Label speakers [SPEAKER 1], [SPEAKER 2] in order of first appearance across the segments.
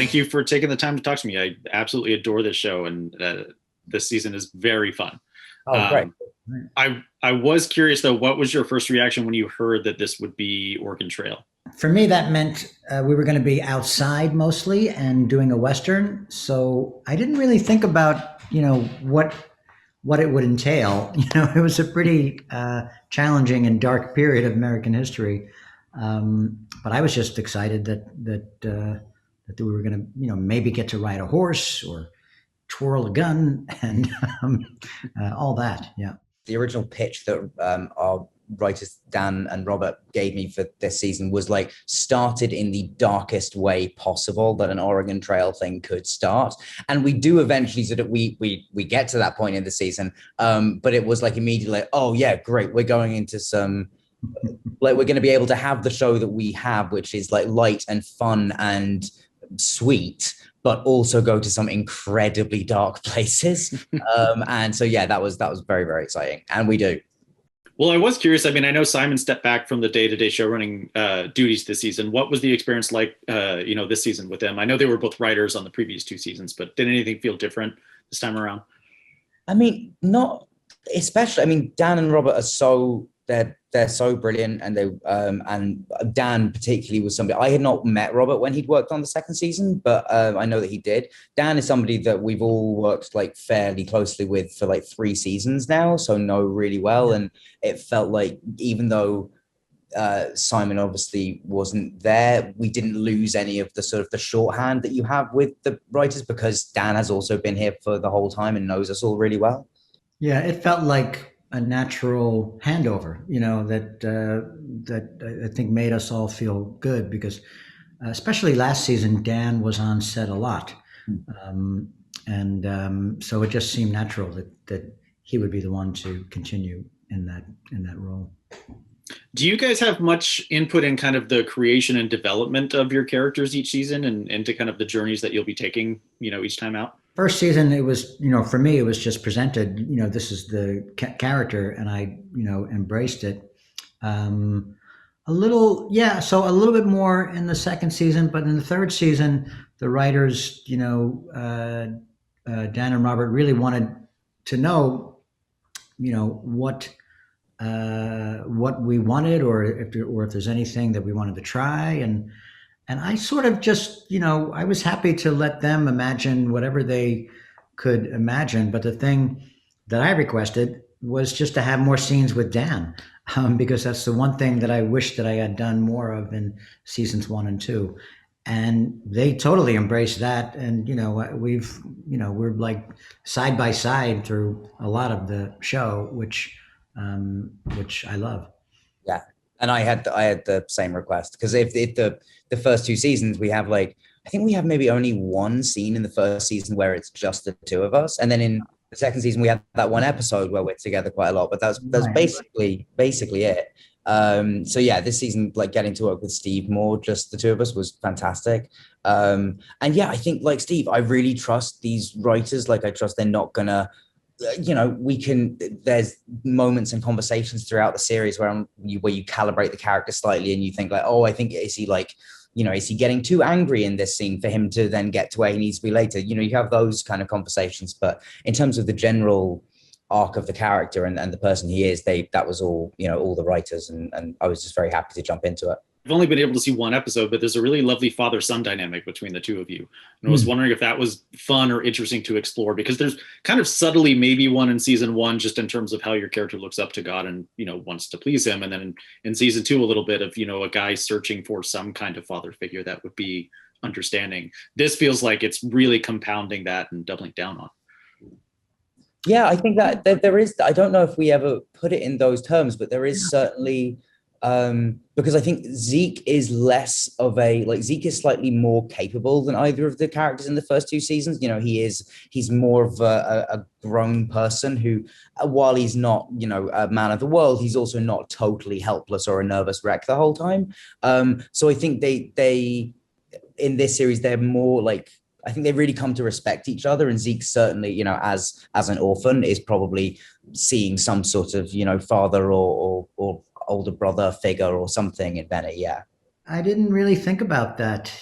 [SPEAKER 1] thank you for taking the time to talk to me. I absolutely adore this show, and this season is very fun.
[SPEAKER 2] Oh, great.
[SPEAKER 1] I was curious though, what was your first reaction when you heard that this would be Oregon Trail?
[SPEAKER 3] For me, that meant we were going to be outside mostly and doing a Western. So I didn't really think about, what it would entail. It was a pretty challenging and dark period of American history. But I was just excited that we were going to, maybe get to ride a horse or twirl a gun and all that. Yeah.
[SPEAKER 2] The original pitch that our writers Dan and Robert gave me for this season was like started in the darkest way possible that an Oregon Trail thing could start, and we do eventually sort of we get to that point in the season, but it was like immediately like, oh yeah, great, we're going into some like we're going to be able to have the show that we have, which is like light and fun and sweet, but also go to some incredibly dark places. And so yeah, that was very, very exciting, and we do.
[SPEAKER 1] Well, I was curious. I mean, I know Simon stepped back from the day-to-day showrunning duties this season. What was the experience like, this season with them? I know they were both writers on the previous two seasons, but did anything feel different this time around?
[SPEAKER 2] I mean, not especially. I mean, Dan and Robert are so they're so brilliant, and they and Dan particularly was somebody I had not met Robert when he'd worked on the second season, but I know that he did. Dan is somebody that we've all worked like fairly closely with for like 3 seasons now, so know really well, and it felt like even though Simon obviously wasn't there, we didn't lose any of the sort of the shorthand that you have with the writers, because Dan has also been here for the whole time and knows us all really well.
[SPEAKER 3] Yeah, it felt like a natural handover, that I think made us all feel good, because especially last season, Dan was on set a lot. So it just seemed natural that he would be the one to continue in that role.
[SPEAKER 1] Do you guys have much input in kind of the creation and development of your characters each season, and into kind of the journeys that you'll be taking, each time out?
[SPEAKER 3] First season, it was, for me, it was just presented, this is the character, and I, embraced it. A little bit more in the second season, but in the third season, the writers, Dan and Robert really wanted to know, what we wanted, or if there's anything that we wanted to try, and I sort of just, I was happy to let them imagine whatever they could imagine. But the thing that I requested was just to have more scenes with Dan, because that's the one thing that I wish that I had done more of in seasons 1 and 2. And they totally embraced that. And, we're like side by side through a lot of the show, which I love.
[SPEAKER 2] Yeah. And I had the same request, because if the first 2 seasons we have I think we have maybe only one scene in the first season where it's just the 2 of us, and then in the second season we have that one episode where we're together quite a lot. But that's basically it. So yeah, this season, like getting to work with Steve more, just the 2 of us, was fantastic. And yeah, I think like Steve, I really trust these writers. Like I trust they're not gonna. There's moments and conversations throughout the series where you calibrate the character slightly, and you think like, oh, I think is he getting too angry in this scene for him to then get to where he needs to be later? You have those kind of conversations. But in terms of the general arc of the character and the person he is, that was all, all the writers, and I was just very happy to jump into it.
[SPEAKER 1] I've only been able to see one episode, but there's a really lovely father-son dynamic between the 2 of you. And I was wondering if that was fun or interesting to explore, because there's kind of subtly maybe one in season 1, just in terms of how your character looks up to God and, wants to please him. And then in season 2, a little bit of, a guy searching for some kind of father figure that would be understanding. This feels like it's really compounding that and doubling down on.
[SPEAKER 2] Yeah, I think that there is, I don't know if we ever put it in those terms, but there is certainly, because I think Zeke is Zeke is slightly more capable than either of the characters in the first 2 seasons. He's more of a grown person who, while he's not, a man of the world, he's also not totally helpless or a nervous wreck the whole time. So I think they in this series, they're more like, I think they really come to respect each other. And Zeke certainly, as an orphan, is probably seeing some sort of, father or older brother figure or something in Bennett. Yeah.
[SPEAKER 3] I didn't really think about that,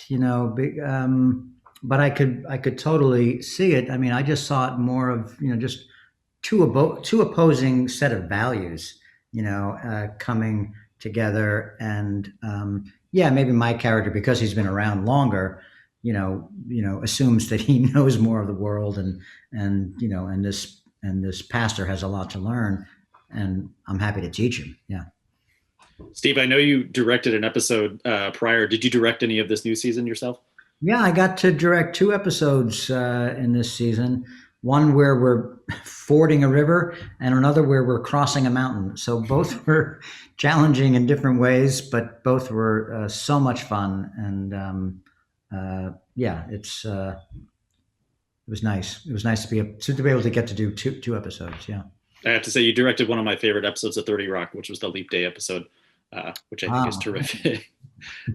[SPEAKER 3] but I could totally see it. I mean, I just saw it more of, just two opposing set of values, coming together. And yeah, maybe my character, because he's been around longer, assumes that he knows more of the world, and this pastor has a lot to learn, and I'm happy to teach him. Yeah.
[SPEAKER 1] Steve, I know you directed an episode prior. Did you direct any of this new season yourself?
[SPEAKER 3] Yeah, I got to direct two episodes in this season. One where we're fording a river, and another where we're crossing a mountain. So both were challenging in different ways, but both were so much fun. And yeah, it was nice. It was nice to be able to get to do two episodes. Yeah.
[SPEAKER 1] I have to say, you directed one of my favorite episodes of 30 Rock, which was the Leap Day episode, which I think is terrific.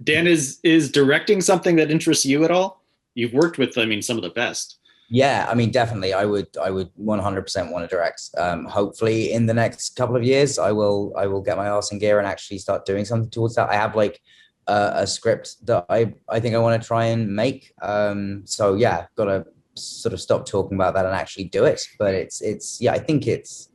[SPEAKER 1] Dan, is directing something that interests you at all? You've worked with, I mean, some of the best.
[SPEAKER 2] Yeah, I mean, definitely. I would 100% want to direct. Hopefully, in the next couple of years, I will get my arse in gear and actually start doing something towards that. I have like a script that I think I want to try and make. So yeah, got to sort of stop talking about that and actually do it. But it's yeah, I think it's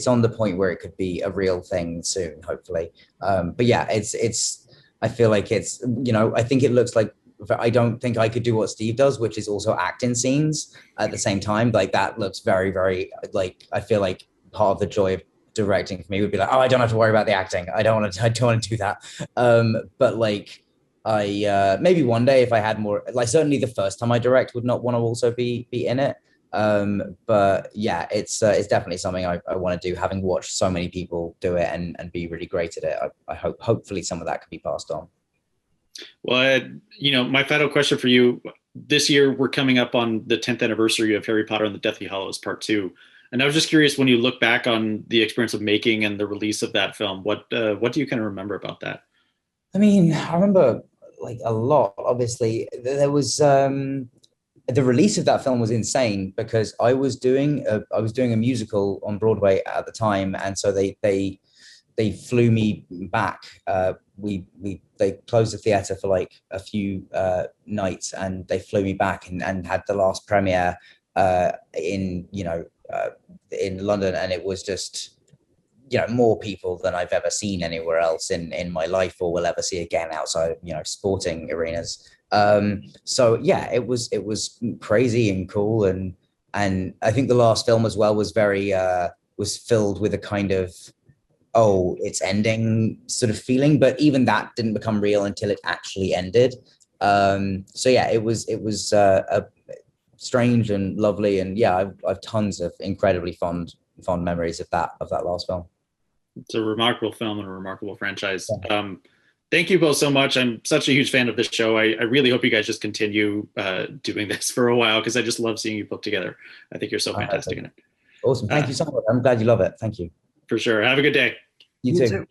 [SPEAKER 2] on the point where it could be a real thing soon, hopefully. But yeah, it's. I feel like it's, I think it looks like, I don't think I could do what Steve does, which is also act in scenes at the same time. Like that looks very, very, like, I feel like part of the joy of directing for me would be like, oh, I don't have to worry about the acting. I don't want to do that. But like, maybe one day if I had more, like certainly the first time I direct would not want to also be in it. But yeah, it's definitely something I want to do, having watched so many people do it and be really great at it. I hope hopefully some of that can be passed on.
[SPEAKER 1] Well, my final question for you, this year we're coming up on the 10th anniversary of Harry Potter and the Deathly Hallows Part 2. And I was just curious, when you look back on the experience of making and the release of that film, what do you kind of remember about that?
[SPEAKER 2] I mean, I remember like a lot. Obviously, there was the release of that film was insane because I was doing a musical on Broadway at the time, and so they flew me back. They closed the theater for like a few nights, and they flew me back and had the last premiere in London, and it was just more people than I've ever seen anywhere else in my life or will ever see again outside of sporting arenas. So yeah, it was crazy and cool, and I think the last film as well was very was filled with a kind of, oh, it's ending sort of feeling, but even that didn't become real until it actually ended. So yeah, it was a strange and lovely, and yeah, I've tons of incredibly fond memories of that last film.
[SPEAKER 1] It's a remarkable film and a remarkable franchise. Thank you both so much. I'm such a huge fan of this show. I really hope you guys just continue doing this for a while, because I just love seeing you both together. I think you're so fantastic in it.
[SPEAKER 2] Awesome. Thank you so much. I'm glad you love it. Thank you.
[SPEAKER 1] For sure. Have a good day.
[SPEAKER 2] You too.